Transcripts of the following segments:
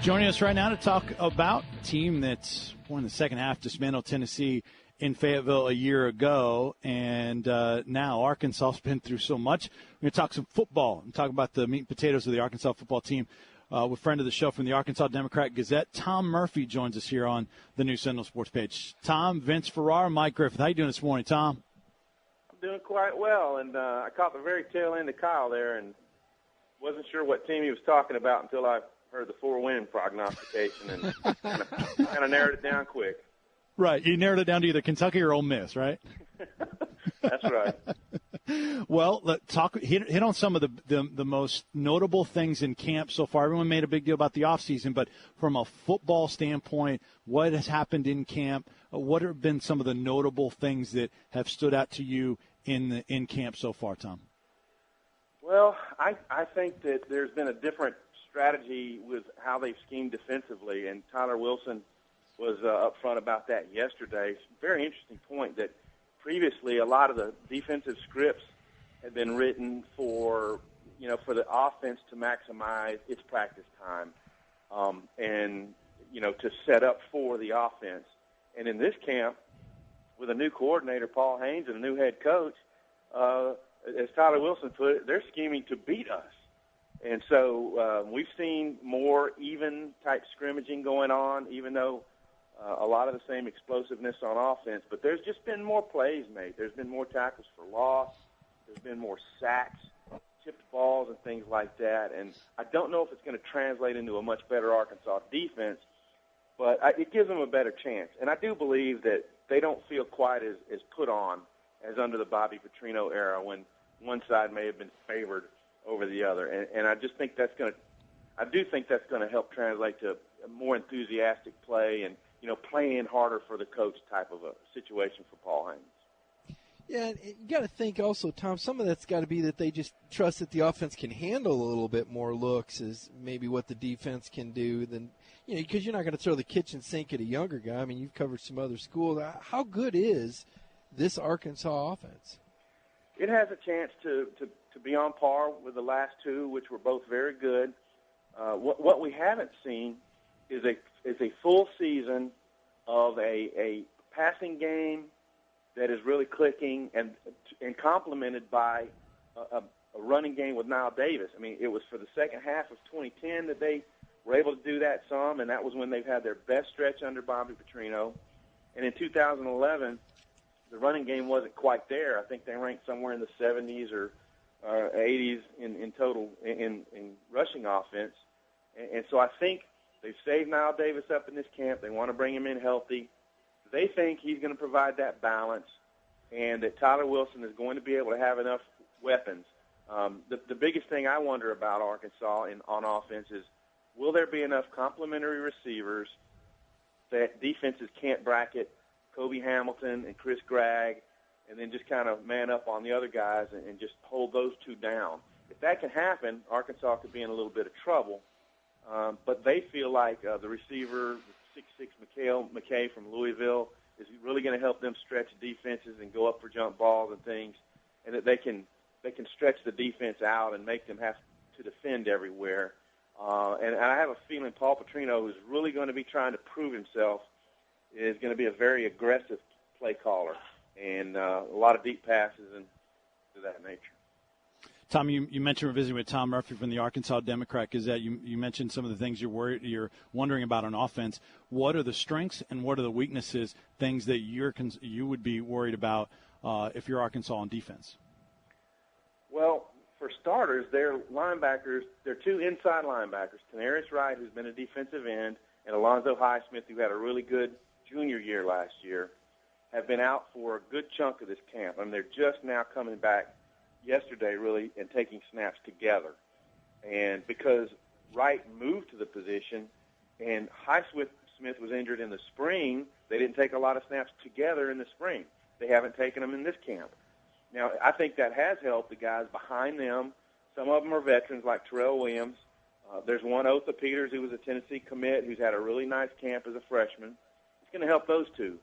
Joining us right now to talk about a team that's won the second half, dismantled Tennessee in Fayetteville a year ago, and now Arkansas has been through so much. We're going to talk some football and talk about the meat and potatoes of the Arkansas football team with friend of the show from the Arkansas Democrat-Gazette, Tom Murphy, joins us here on the new Sentinel Sports page. Tom, Vince Ferrara, Mike Griffith, how you doing this morning, Tom? I'm doing quite well, and I caught the very tail end of Kyle there and wasn't sure what team he was talking about until I heard the 4-win prognostication and kind of narrowed it down quick. Right. You narrowed it down to either Kentucky or Ole Miss, right? That's right. Well, let's hit on some of the most notable things in camp so far. Everyone made a big deal about the offseason, but from a football standpoint, what has happened in camp? What have been some of the notable things that have stood out to you in camp so far, Tom? Well, I think that there's been a different strategy with how they've schemed defensively, and Tyler Wilson was upfront about that yesterday. Very interesting point that previously a lot of the defensive scripts had been written for the offense to maximize its practice time and to set up for the offense. And in this camp, with a new coordinator, Paul Haynes, and a new head coach, as Tyler Wilson put it, they're scheming to beat us. And so we've seen more even-type scrimmaging going on, even though a lot of the same explosiveness on offense. But there's just been more plays made. There's been more tackles for loss. There's been more sacks, tipped balls, and things like that. And I don't know if it's going to translate into a much better Arkansas defense, but it gives them a better chance. And I do believe that they don't feel quite as put on as under the Bobby Petrino era when one side may have been favored over the other. And I just think that's going to help translate to a more enthusiastic play and, playing harder for the coach type of a situation for Paul Haynes. Yeah, and you got to think also, Tom, some of that's got to be that they just trust that the offense can handle a little bit more looks as maybe what the defense can do than, because you're not going to throw the kitchen sink at a younger guy. I mean, you've covered some other schools. How good is this Arkansas offense? It has a chance to be on par with the last two, which were both very good. What we haven't seen is a full season of a passing game that is really clicking and complemented by a running game with Nile Davis. I mean, it was for the second half of 2010 that they were able to do that some, and that was when they've had their best stretch under Bobby Petrino. And in 2011, the running game wasn't quite there. I think they ranked somewhere in the 70s or 80s in total in rushing offense. And so I think they've saved Nile Davis up in this camp. They want to bring him in healthy. They think he's going to provide that balance and that Tyler Wilson is going to be able to have enough weapons. The biggest thing I wonder about Arkansas on offense is, will there be enough complementary receivers that defenses can't bracket Kobe Hamilton and Chris Gregg and then just kind of man up on the other guys and just hold those two down? If that can happen, Arkansas could be in a little bit of trouble. But they feel like the receiver, 6'6" McKay from Louisville, is really going to help them stretch defenses and go up for jump balls and things, and that they can stretch the defense out and make them have to defend everywhere. And I have a feeling Paul Petrino, who's really going to be trying to prove himself, is going to be a very aggressive play caller and a lot of deep passes and to that nature. Tom, you mentioned we're visiting with Tom Murphy from the Arkansas Democrat-Gazette. You mentioned some of the things you're wondering about on offense. What are the strengths and what are the weaknesses, things that you would be worried about if you're Arkansas on defense? Well, for starters, their linebackers, they're two inside linebackers, Tanarius Wright, who's been a defensive end, and Alonzo Highsmith, who had a really good junior year last year, have been out for a good chunk of this camp. I mean, they're just now coming back yesterday, really, and taking snaps together. And because Wright moved to the position and Highsmith was injured in the spring, they didn't take a lot of snaps together in the spring. They haven't taken them in this camp. Now, I think that has helped the guys behind them. Some of them are veterans like Terrell Williams. There's one, Otha Peters, who was a Tennessee commit, who's had a really nice camp as a freshman. It's going to help those two.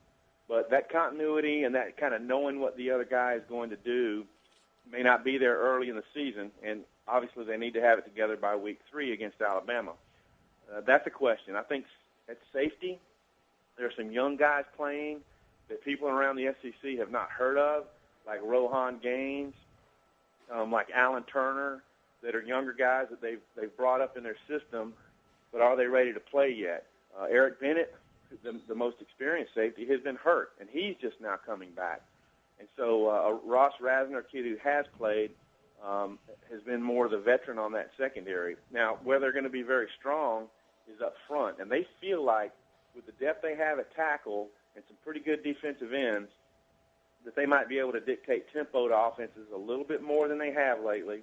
But that continuity and that kind of knowing what the other guy is going to do may not be there early in the season, and obviously they need to have it together by week 3 against Alabama. That's a question. I think at safety, there are some young guys playing that people around the SEC have not heard of, like Rohan Gaines, like Alan Turner, that are younger guys that they've brought up in their system, but are they ready to play yet? Eric Bennett, the most experienced safety, has been hurt, and he's just now coming back. And so Ross Rasner, a kid who has played, has been more the veteran on that secondary. Now, where they're going to be very strong is up front, and they feel like with the depth they have at tackle and some pretty good defensive ends, that they might be able to dictate tempo to offenses a little bit more than they have lately,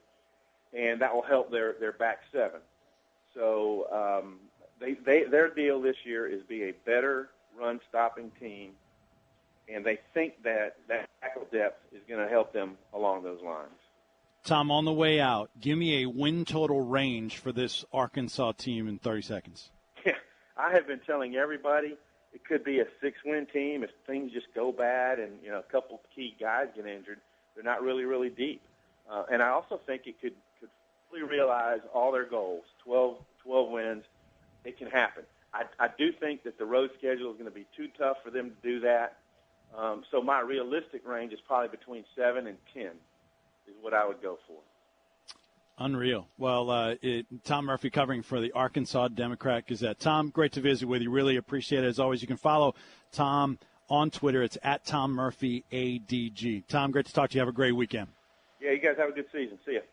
and that will help their back seven. So their deal this year is be a better run-stopping team, and they think that tackle depth is going to help them along those lines. Tom, on the way out, give me a win total range for this Arkansas team in 30 seconds. Yeah, I have been telling everybody it could be a 6-win team if things just go bad and, a couple key guys get injured. They're not really, really deep. And I also think it could fully realize all their goals, 12 wins. It can happen. I do think that the road schedule is going to be too tough for them to do that. So my realistic range is probably between 7 and 10 is what I would go for. Unreal. Well, Tom Murphy covering for the Arkansas Democrat Gazette. Tom, great to visit with you. Really appreciate it. As always, you can follow Tom on Twitter. It's @TomMurphyADG. Tom, great to talk to you. Have a great weekend. Yeah, you guys have a good season. See ya.